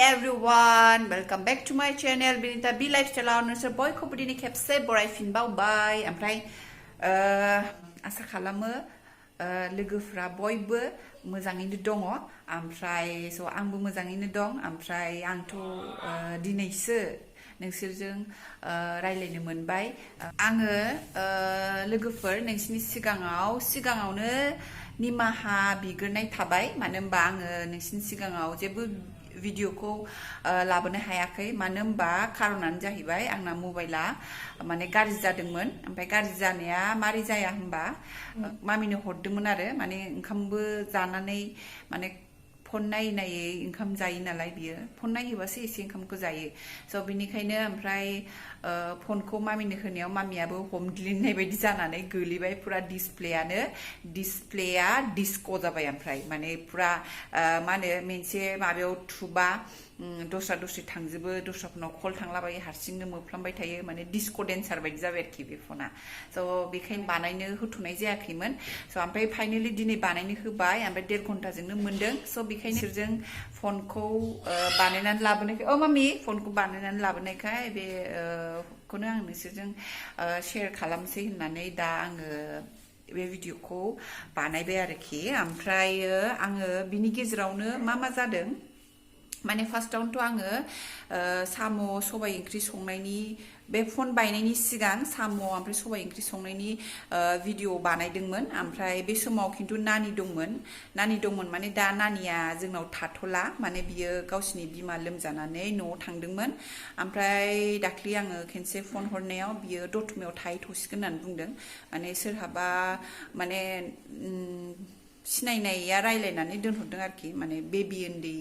everyone, welcome back to my channel Binita B Lifestyle नोंसोर बयखौबो दिनै खेबसे बरायफिनबावबाय ओमफ्राय आसा खालामो लोगोफ्रा बयबो मोजाङैनो दङ ओमफ्राय स' आंबो मोजाङैनो दं ओमफ्राय आंथ' दिनैसो नोंसोरजों रायलायनो मोनबाय आङो लोगोफोर नोंसिनि सिगाङावनो निमाहा बिग्रोनाय थाबाय मानो होनबा आङो नोंसिनि सिगाङाव जेबो भिडिअखौ लाबोनो हायाखै मानो होनबा खारनानो जाहैबाय आंना मबाइला माने गाज्रि जादोंमोन ओमफ्राय गाज्रि जानाया मारै जाया होनबा मामिनो हरदोंमोन आरो माने ओंखामबो जानानै माने फन नायै ओंखाम जायो नालाय बियो फन नायहोबासो एसे ओंखामखौ जायो स' बिनिखायनो ओमफ्राय फनखौ मामिनो होनायाव मामियाबो हमग्लिनाय बायदि जानानै गोलैबाय पुरा डिसप्लेया डिस्क' जाबाय ओमफ्राय माने पुरा मा होनो मोनसे माबायाव थुबा दस्रा थांजोबो दस्राफोरनाव कल थांलाबायो हारसिंनो मोफ्लामबाय थायो माने डिस्क' डेन्सार बायदि जाबाय आरोखि बे फना स' बेखायनो बानायनो होथ'नाय जायाखैमोन स' ओमफ्राय फाइनेलि दिनै बानायनो होबाय ओमफ्राय 1.5 घन्टाजोंनो मोनदों स' बेखायनो बिसोरजों फनखौ बानायनानै लाबोनायखाय मामि फनखौ बानायनानै लाबोनायखाय बेखौनो आं नोंसोरजों शेयार खालामसै होननानै दा आङो बे भिडिअखौ बानायबाय आरोखि ओमफ्राय आङो बिनि गेजेरावनो मा जादों माने फार्स्टआवनोथ' आङो साम' सबाय ओंख्रि संनायनि बे फन बायनायनि सिगां साम' ओमफ्राय सबाय ओंख्रि संनायनि भिडिअ बानायदोंमोन ओमफ्राय बे समाव खिन्थु नानि दंमोन माने दा नानिया जोंनाव थाथ'ला माने बियो गावसिनि बिमा लोमजानानै न'आव थांदोंमोन ओमफ्राय दाख्लि आङो खेनसे फन हरनायाव बियो दतमायाव थाहैथ'सिगोन होननानै बुंदों माने सोरहाबा माने सिनायनाया रायलायनानै दोनहरदों आरोखि माने बेबि उन्दै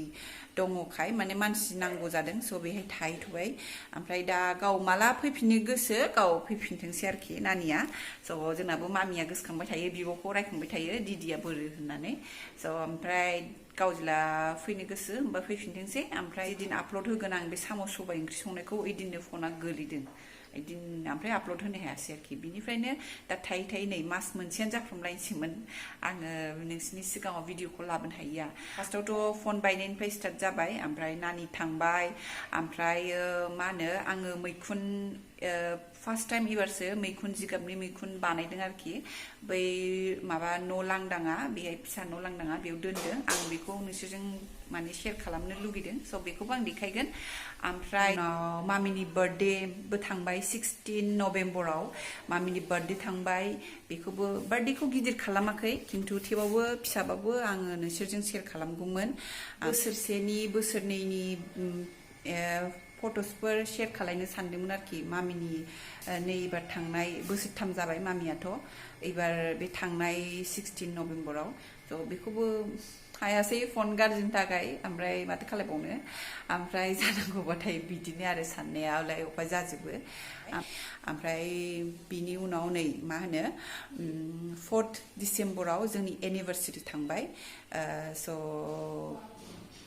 दङखाय माने मानसि नांगौ जादों स' बेहाय थाहैथ'बाय ओमफ्राय दा गाव माला फैफिननो गोसो गाव फैफिनथोंसै आरोखि नानिया स' जोंनाबो मामिया गोसोखांबाय थायो बिब'खौ रायखांबाय थायो दिदिया बोरो होननानै स' ओमफ्राय गाव जेला फैनो गोसो होमबा फैफिनथोंसै ओमफ्राय इदिन आपल'ड होगोन आं बे साम' सबाय ओंख्रि संनायखौ इदिननो फना गोलैदों ओमफ्राय आपल'ड होनो हायासै आरोखि बिनिफ्रायनो दा थायै नै मास मोनसेयानो जाफ्रामलायनोसैमोन आङो नोंसिनि सिगाङाव भिडिअखौ लाबोनो हायिया फार्स्टआवथ' फन बायनायनिफ्राय स्टार्ट जाबाय ओमफ्राय नानि थांबाय ओमफ्राय मा होनो आङो मैखुन फार्स्ट टाइम एबारसो जिगाबनि मैखुन बानायदों आरोखि बै माबा न' लांदाङा बेहाय फिसा न' लांदाङा बेयाव दोनदों आं बेखौ नोंसोरजों माने शेयार खालामनो लुगैदों स' बेखौबो आं देखायगोन ओमफ्राय मामिनि बार्थडेबो थांबाय 16 नभेम्बराव मामिनि बार्थडे थांबाय बेखौबो बार्थडेखौ गिदिर खालामाखै खिन्थु थेवबाबो फिसाबाबो आङो नोंसोरजों शेयार खालामगौमोन बोसोरनैनि फट'सफोर शेयार खालायनो सानदोंमोन आरोखि मामिनि नै एबार थांनाय बोसोरथाम जाबाय मामियाथ' एबार बे थांनाय 16 नभेम्बराव थ' बेखौबो हायासै फन गाज्रिनि थाखाय ओमफ्राय माथो खालायबावनो ओमफ्राय जानांगौबाथाय बिदिनो आरो साननायालाय अबेबा जाजोबो ओमफ्राय बिनि उनाव नै मा होनो 4 डिसेम्बराव जोंनि एनिभार्सारि थांबाय स'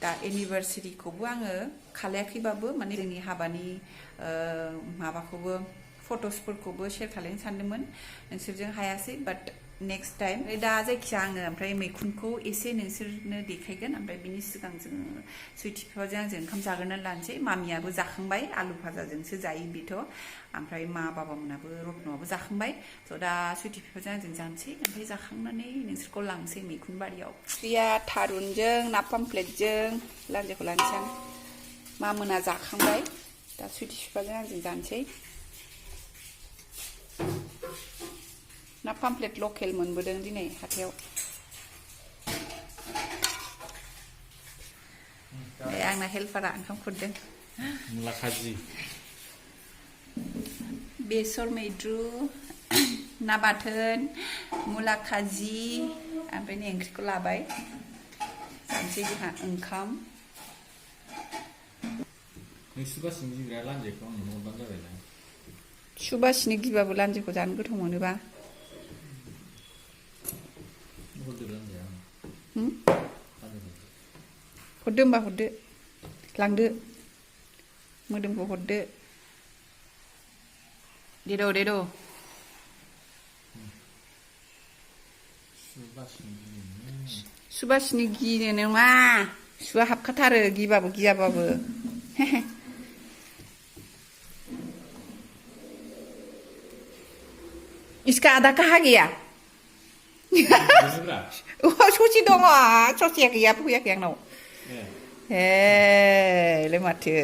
दा एनिभार्सारिखौबो आङो खालायाखैबाबो माने जोंनि हाबानि माबाखौबो फट'सफोरखौबो शेयार खालायनो सानदोंमोन नोंसोरजों हायासै बाट नेक्स्ट टाइम दा जायखिया आङो ओमफ्राय मैखुनखौ एसे नोंसोरनो देखायगोन ओमफ्राय बिनि सिगां जोङो सुइटि बिफाजों आंजों ओंखाम जाग्रोनानै लानोसै मामियाबो जाखांबाय आलु भाजाजोंसो जायो बेथ' ओमफ्राय बाबामोनाबो रत्नआबो जाखांबाय स' दा सुइटि बिफाजों आंजों जानोसै ओमफ्राय जाखांनानै नोंसोरखौ लांसै मैखुन बारियाव ओंख्रिया थारुनजों ना पामफ्लेटजों लान्जायखौ लानोसै आं मामोना जाखांबाय दा सुइटि बिफाजों आंजों जानोसै ना पामफ्लेट लकेल मोनबोदों दिनै हाथायाव आंना हेल्पारा ओंखाम खुरदों मुला खाजि बेसर मैद्रु ना बाथोन मुला खाजि ओमफ्राय नै ओंख्रिखौ लाबाय जानोसै जोंहा ओंखाम सुबासिनो गिग्रा लान्जायखौ आंनो हरबानो जाबायना सुबासिनो गिबाबो लान्जायखौ जानो गोथाव मोनोबा हरदो होमबा हरदो लांदो मोदोमखौ हरदो देद' सुबासिनो गिनो नङा सुआ हाबखाथारो गिबाबो गियाबाबो इसका आदा काहा गैया ससि दङ ससिया गैया फैयाखै आंनाव ले माथो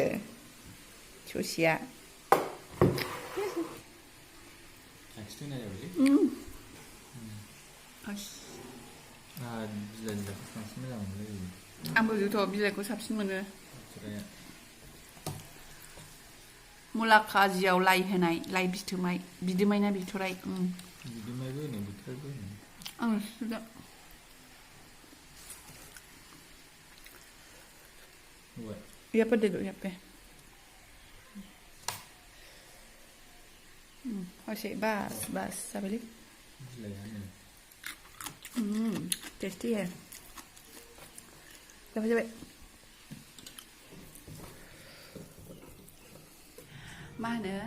ससिया आंबो जुथ' बिलाइखौ साबसिन मोनो मुला खाजियाव लाइ होनाय लाइ बिदोमाय ना बिथराय बिदोमायबो होनो बिथरायबो होनो आं सुदा ya apa dulu ya pe masih bas apa lagi tasty ya coba mana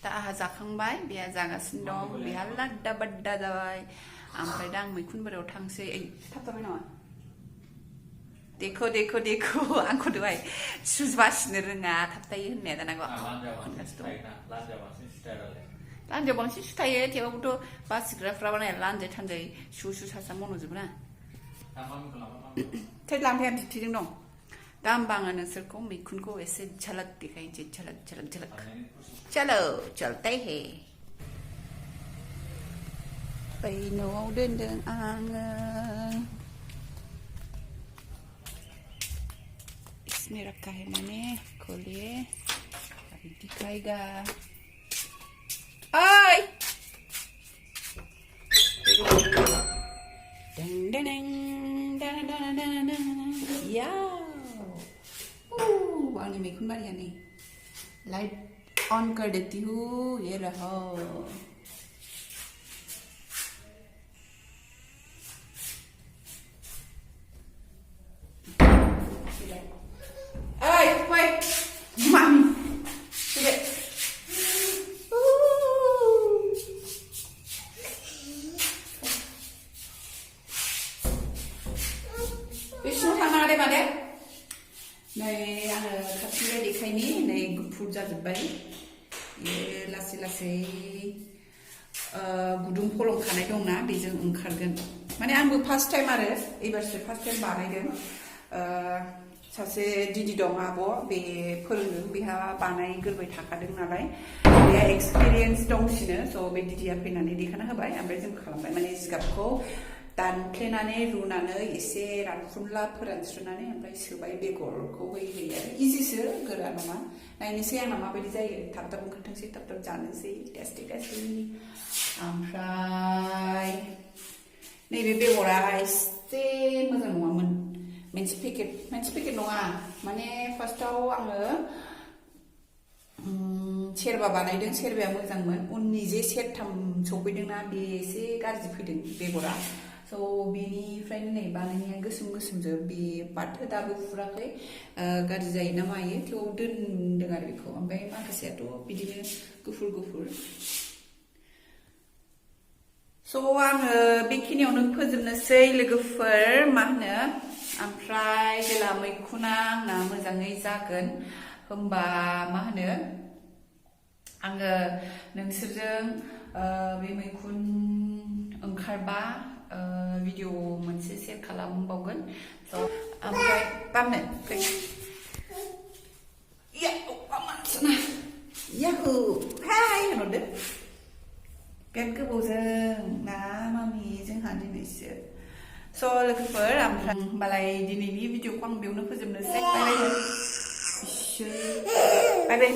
tak aha जाखांबाय बेहा जागासिनो दं बेहा लाड्डा बाड्डा जाबाय ओमफ्राय दा आं मैखुन बारियाव थांसै थाबथाबाय नामा देखो आंखौ दहाय सुज बासिनो रोङा थाबथायो होननाया दानांगौ लान्जायाव बांसिन सुथायो थेवबोथ' बासिग्राफ्रा बानाय लान्जाय थान्जाय सु सासा मन'जोबो ना थै लांफाया बिथिजों दं दा होमबा आङो नोंसोरखौ मैखुनखौ एसे झलक देखायनोसै झलक चलो चलते हे बै न'आव दोनदों आङो इसमें रखा है मैंने खोलिए अभी दिखाएगा ओए डंग डंग डंग या वाली मैखुन बारिया नहीं लाइट ऑन कर देती हूँ ये रहा गुफुर जाजोब्बाय लासै लासै गुदुं फलं खानाय दंना बेजों ओंखारगोन माने आंबो फार्स्ट टाइम आरो एबारसो फार्स्ट टाइम बानायदों सासे दिदि दं आब' बे फोरोंदों बेहा बानायग्रोबाय थाखादों नालाय बेहा एक्सपिरियेन्स दंसिनो स' बे दिदिया फैनानै देखाना होबाय ओमफ्राय जों खालामबाय माने जिगाबखौ दानफ्लेनानै रुनानै एसे रानफुनला फोरानस्रोनानै ओमफ्राय सोबाय बेगरखौ होयो आरो इजिसो गोरा नङा नायनोसै आंना माबायदि जायो थाब थाब ओंखारथोंसै थाब थाब जानोसै टेस्टि ओमफ्राय नैबे बेगरा एसे मोजां नङामोन मोनसे पेकेट नङा माने फार्स्टआव आङो सेरबा बानायदों सेरबाया मोजांमोन उननि जे सेरथाम सफैदोंना बे एसे गाज्रि फैदों बेगरा स' बेनिफ्रायनो नै बानायनाया गोसोम जोब बे पार्टखौ दाबो फुराखै गाज्रि जायो ना मायो थेवबो दोनदों आरो बेखौ ओमफ्राय माखासेयाथ' बिदिनो गुफुर स' आङो बेखिनियावनो फोजोबनोसै लोगोफोर मा होनो ओमफ्राय जेला मैखुना आंना मोजाङै जागोन होमबा मा होनो आङो नोंसोरजों बे मैखुन ओंखारबा भिडिअ मोनसे शेयार खालामबावगोन स' ओमफ्राय बामनो फै याहु हाय होनहरदो बिराद गोबावजों ना मामि जोंहा दिनैसो स' लोगोफोर ओमफ्राय होमबालाय दिनैनि भिडिअखौ आं बेयावनो फोजोबनोसै बाय बाय